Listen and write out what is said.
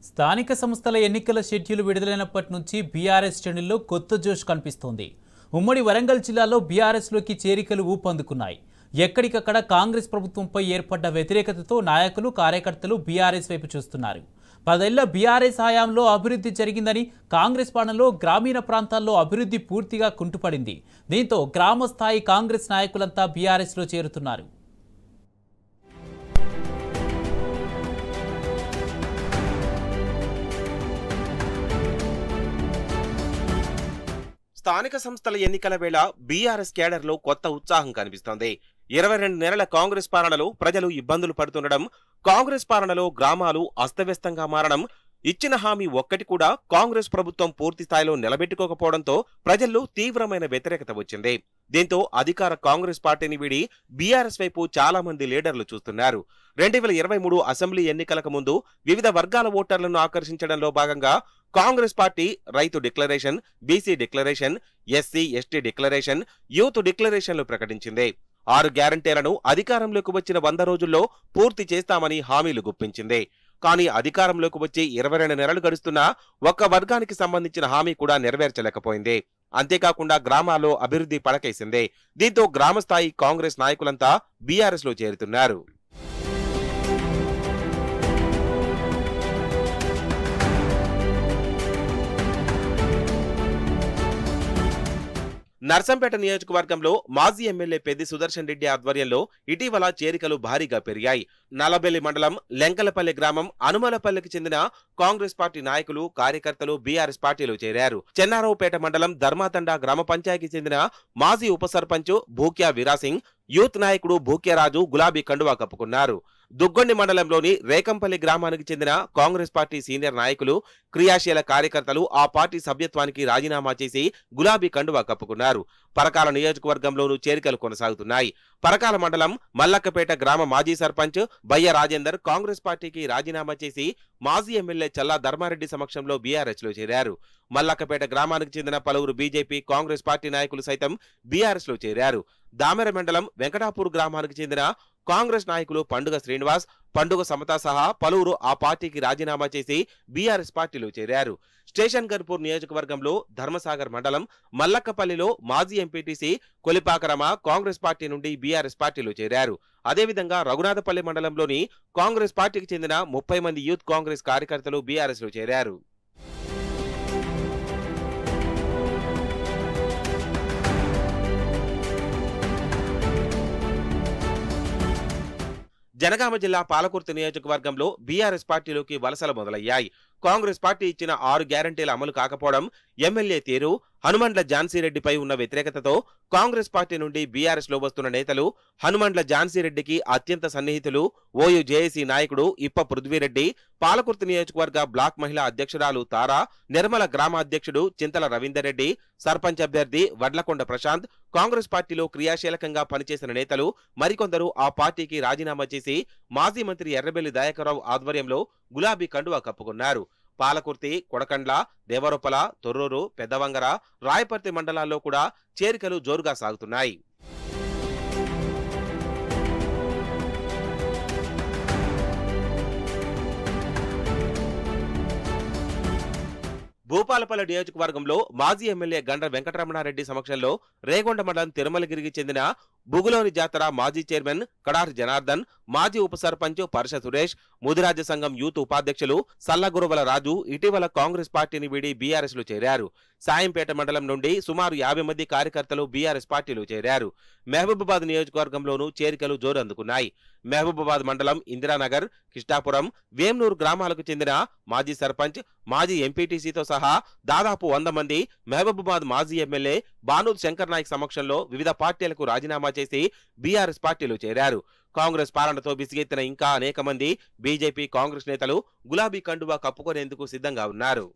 స్థానిక సంస్థల ఎన్నికల షెడ్యూల్ విడుదలైనప్పటి నుంచి బీఆర్ఎస్ శ్రేణుల్లో కొత్త జోష్ కనిపిస్తోంది. ఉమ్మడి వరంగల్ జిల్లాలో బీఆర్ఎస్లోకి చేరికలు ఊపందుకున్నాయి. ఎక్కడికక్కడ కాంగ్రెస్ ప్రభుత్వంపై ఏర్పడ్డ వ్యతిరేకతతో నాయకులు కార్యకర్తలు బీఆర్ఎస్ వైపు చూస్తున్నారు. 10 ఏళ్ల బీఆర్ఎస్ హయాంలో అభివృద్ధి జరిగిందని, కాంగ్రెస్ పాలనలో గ్రామీణ ప్రాంతాల్లో అభివృద్ధి పూర్తిగా కుంటుపడింది. దీంతో గ్రామ స్థాయి కాంగ్రెస్ నాయకులంతా బీఆర్ఎస్లో చేరుతున్నారు. స్థానిక సంస్థల ఎన్నికల వేళ బీఆర్ఎస్ కేడర్లో కొత్త ఉత్సాహం కనిపిస్తోంది. 22 నెలల కాంగ్రెస్ పాలనలో ప్రజలు ఇబ్బందులు పడుతుండడం, కాంగ్రెస్ పాలనలో గ్రామాలు అస్తవ్యస్తంగా మారడం, ఇచ్చిన హామీ ఒక్కటి కూడా కాంగ్రెస్ ప్రభుత్వం పూర్తి స్థాయిలో నిలబెట్టుకోకపోవడంతో ప్రజల్లో తీవ్రమైన వ్యతిరేకత వచ్చింది. దీంతో అధికార కాంగ్రెస్ పార్టీని వీడి బీఆర్ఎస్ వైపు చాలా మంది లీడర్లు చూస్తున్నారు. 2023 అసెంబ్లీ ఎన్నికలకు ముందు వివిధ వర్గాల ఓటర్లను ఆకర్షించడంలో భాగంగా కాంగ్రెస్ పార్టీ రైతు declaration, BC declaration, SC ST declaration, youth డిక్లరేషన్లు ప్రకటించింది. 6 గ్యారంటీలను అధికారంలోకి వచ్చిన 100 రోజుల్లో పూర్తి చేస్తామని హామీలు గుప్పించింది. కానీ అధికారంలోకి వచ్చి 22 నెలలు గడుస్తున్నా ఒక్క వర్గానికి సంబంధించిన హామీ కూడా నెరవేర్చలేకపోయింది. అంతేకాకుండా గ్రామాల్లో అభివృద్ధి పడకేసింది. దీంతో గ్రామస్థాయి కాంగ్రెస్ నాయకులంతా బీఆర్ఎస్ లో చేరుతున్నారు. నర్సంపేట నియోజకవర్గంలో మాజీ ఎమ్మెల్యే పెద్ది సుదర్శన్ రెడ్డి ఆధ్వర్యంలో ఇటీవల చేరికలు భారీగా పెరిగాయి. నల్లబెల్లి మండలం లెంకలపల్లి గ్రామం అనుమలపల్లికి చెందిన కాంగ్రెస్ పార్టీ నాయకులు, కార్యకర్తలు బీఆర్ఎస్ పార్టీలో చేరారు. చెన్నారావుపేట మండలం ధర్మాతండ గ్రామ పంచాయతీకి చెందిన మాజీ ఉప సర్పంచ్ భూక్యా వీరాసింగ్, యూత్ నాయకుడు భూక్యరాజు గులాబీ కండువా కప్పుకున్నారు. దుగ్గొండి మండలంలోని రేకంపల్లి గ్రామానికి చెందిన కాంగ్రెస్ పార్టీ సీనియర్ నాయకులు, క్రియాశీల కార్యకర్తలు ఆ పార్టీ సభ్యత్వానికి రాజీనామా చేసి గులాబీ కండువా కప్పుకున్నారు. పరకాల నియోజకవర్గంలోనూ చేరికలు కొనసాగుతున్నాయి. పరకాల మండలం మల్లక్కపేట గ్రామ మాజీ సర్పంచ్ బయ్య రాజేందర్ కాంగ్రెస్ పార్టీకి రాజీనామా చేసి మాజీ ఎమ్మెల్యే చల్లా ధర్మారెడ్డి సమక్షంలో బీఆర్ఎస్ లో చేరారు. మల్లక్కపేట గ్రామానికి చెందిన పలువురు బీజేపీ, కాంగ్రెస్ పార్టీ నాయకులు సైతం బీఆర్ఎస్ లో చేరారు. దామెర మండలం వెంకటాపూర్ గ్రామానికి చెందిన కాంగ్రెస్ నాయకులు పండుగ శ్రీనివాస్, పండుగ సమత సహా పలువురు ఆ పార్టీకి రాజీనామా చేసి బీఆర్ఎస్ పార్టీలో చేరారు. స్టేషన్ గన్పూర్ నియోజకవర్గంలో ధర్మసాగర్ మండలం మల్లక్కపల్లిలో మాజీ ఎంపీటీసీ కొలిపాకరమ కాంగ్రెస్ పార్టీ నుండి బీఆర్ఎస్ పార్టీలో చేరారు. అదేవిధంగా రఘునాథపల్లి మండలంలోని కాంగ్రెస్ పార్టీకి చెందిన 30 మంది యూత్ కాంగ్రెస్ కార్యకర్తలు బీఆర్ఎస్ లో చేరారు. జనగామ జిల్లా పాలకుర్తి నియోజకవర్గంలో బీఆర్ఎస్ పార్టీలోకి వలసలు మొదలయ్యాయి. కాంగ్రెస్ పార్టీ ఇచ్చిన 6 గ్యారంటీల అమలు కాకపోవడం, ఎమ్మెల్యే తీరు, హనుమండ్ల ఝాన్సీరెడ్డిపై ఉన్న వ్యతిరేకతతో కాంగ్రెస్ పార్టీ నుండి బీఆర్ఎస్ లో వస్తున్న నేతలు, హనుమండ్ల ఝాన్సీరెడ్డికి అత్యంత సన్నిహితులు ఓయూ జేఏసీ నాయకుడు ఇప్ప పృథ్వీరెడ్డి, పాలకుర్తి నియోజకవర్గ బ్లాక్ మహిళా అధ్యక్షురాలు తారా, నిర్మల గ్రామ అధ్యక్షుడు చింతల రవీందర్ రెడ్డి, సర్పంచ్ అభ్యర్థి వడ్లకొండ ప్రశాంత్, కాంగ్రెస్ పార్టీలో క్రియాశీలకంగా పనిచేసిన నేతలు మరికొందరు ఆ పార్టీకి రాజీనామా చేసి మాజీ మంత్రి ఎర్రబెల్లి దయాకర్రావు ఆధ్వర్యంలో గులాబీ కండువా కప్పుకున్నారు. పాలకుర్తి, కొడకండ్ల, దేవరొప్పల, తొర్రూరు, పెద్దవంగర, రాయపర్తి మండలాల్లో కూడా చేరికలు జోరుగా సాగుతున్నాయి. భూపాలపల్లి నియోజకవర్గంలో మాజీ ఎమ్మెల్యే గండ్ర వెంకటరమణారెడ్డి సమక్షంలో రేగొండ మండలం తిరుమలగిరికి చెందిన బుగులోని జాతర మాజీ చైర్మన్ కడారి జనార్దన్, మాజీ ఉప సర్పంచ్ పర్ష సురేష్, ముదిరాజ సంఘం యూత్ ఉపాధ్యక్షులు సల్లగురువల రాజు ఇటీవల కాంగ్రెస్ పార్టీని వీడి బీఆర్ఎస్ లో చేరారు. సాయంపేట మండలం నుండి సుమారు 50 మంది కార్యకర్తలు బీఆర్ఎస్ పార్టీలో చేరారు. మహబూబాబాద్ నియోజకవర్గంలోనూ చేరికలు జోరు అందుకున్నాయి. మహబూబాబాద్ మండలం ఇందిరానగర్, కిష్టాపురం, వేమ్నూరు గ్రామాలకు చెందిన మాజీ సర్పంచ్, మాజీ ఎంపీటీసీతో సహా దాదాపు 100 మంది మహబూబాబాద్ మాజీ ఎమ్మెల్యే బానూర్ శంకర్ నాయక్ సమక్షంలో వివిధ పార్టీలకు రాజీనామా చేసి బీఆర్ఎస్ పార్టీలో చేరారు. కాంగ్రెస్ పాలనతో బిసిగెత్తిన ఇంకా అనేక మంది బీజేపీ, కాంగ్రెస్ నేతలు గులాబీ కండువా కప్పుకునేందుకు సిద్ధంగా ఉన్నారు.